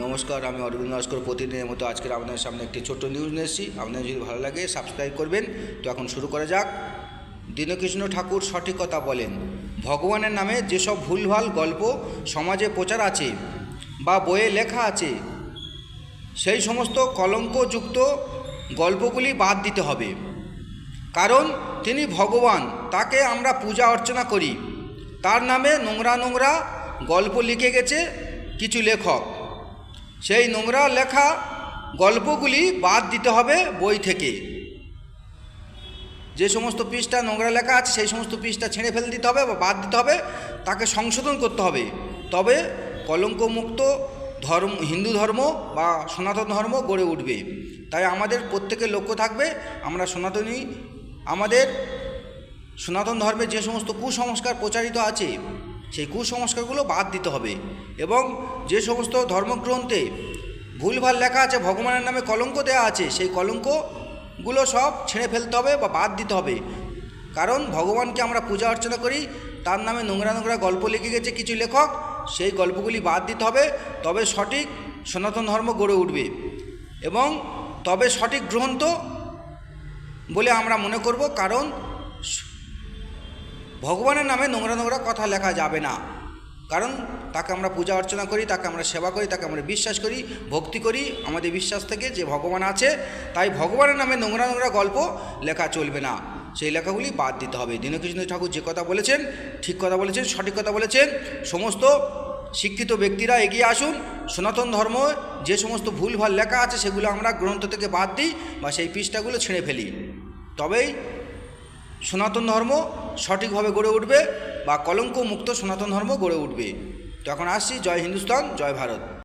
নমস্কার, আমি অরবিন্দ নস্কর। প্রতিদিনের মতো আজকের আপনাদের সামনে একটি ছোট্ট নিউজ নিয়ে এসেছি। আপনাদের যদি ভালো লাগে সাবস্ক্রাইব করবেন। তো এখন শুরু করা যাক। দীনকৃষ্ণ ঠাকুর সঠিক কথা বলেন, ভগবানের নামে যেসব ভুলভাল গল্প সমাজে প্রচার আছে বা বইয়ে লেখা আছে, সেই সমস্ত কলঙ্কযুক্ত গল্পগুলি বাদ দিতে হবে। কারণ তিনি ভগবান, তাকে আমরা পূজা অর্চনা করি। তার নামে নোংরা নোংরা গল্প লিখে গেছে কিছু লেখক। সেই নোংরা লেখা গল্পগুলি বাদ দিতে হবে বই থেকে। যে সমস্ত পৃষ্ঠা নোংরা লেখা আছে সেই সমস্ত পৃষ্ঠা ছেড়ে ফেলে দিতে হবে বা বাদ দিতে হবে, তাকে সংশোধন করতে হবে। তবে কলঙ্কমুক্ত ধর্ম, হিন্দু ধর্ম বা সনাতন ধর্ম গড়ে উঠবে। তাই আমাদের প্রত্যেকের লক্ষ্য থাকবে, আমরা সনাতনী, আমাদের সনাতন ধর্মে যে সমস্ত কুসংস্কার প্রচারিত আছে সেই কুসংস্কারগুলো বাদ দিতে হবে। এবং যে সমস্ত ধর্মগ্রন্থে ভুলভাল লেখা আছে, ভগবানের নামে কলঙ্ক দেওয়া আছে, সেই কলঙ্কগুলো সব ছেড়ে ফেলতে হবে বা বাদ দিতে হবে। কারণ ভগবানকে আমরা পূজা অর্চনা করি, তার নামে নোংরা নোংরা গল্প লিখে গেছে কিছু লেখক, সেই গল্পগুলি বাদ দিতে হবে। তবে সঠিক সনাতন ধর্ম গড়ে উঠবে এবং তবে সঠিক গ্রন্থ বলে আমরা মনে করব। কারণ ভগবানের নামে নোংরা নোংরা কথা লেখা যাবে না। কারণ তাকে আমরা পূজা অর্চনা করি, তাকে আমরা সেবা করি, তাকে আমরা বিশ্বাস করি, ভক্তি করি আমাদের বিশ্বাস থেকে যে ভগবান আছে। তাই ভগবানের নামে নোংরা নোংরা গল্প লেখা চলবে না, সেই লেখাগুলি বাদ দিতে হবে। দীনকৃষ্ণ ঠাকুর যে কথা বলেছেন ঠিক কথা বলেছেন, সঠিক কথা বলেছেন। সমস্ত শিক্ষিত ব্যক্তিরা এগিয়ে আসুন, সনাতন ধর্ম যে সমস্ত ভুলভাল লেখা আছে সেগুলো আমরা গ্রন্থ থেকে বাদ দিই বা সেই পৃষ্ঠাগুলো ছেড়ে ফেলি। তবেই সনাতন ধর্ম সঠিকভাবে গড়ে উঠবে বা কলঙ্ক মুক্ত সনাতন ধর্ম গড়ে উঠবে। তো এখন আসছি, জয় হিন্দুস্তান, জয় ভারত।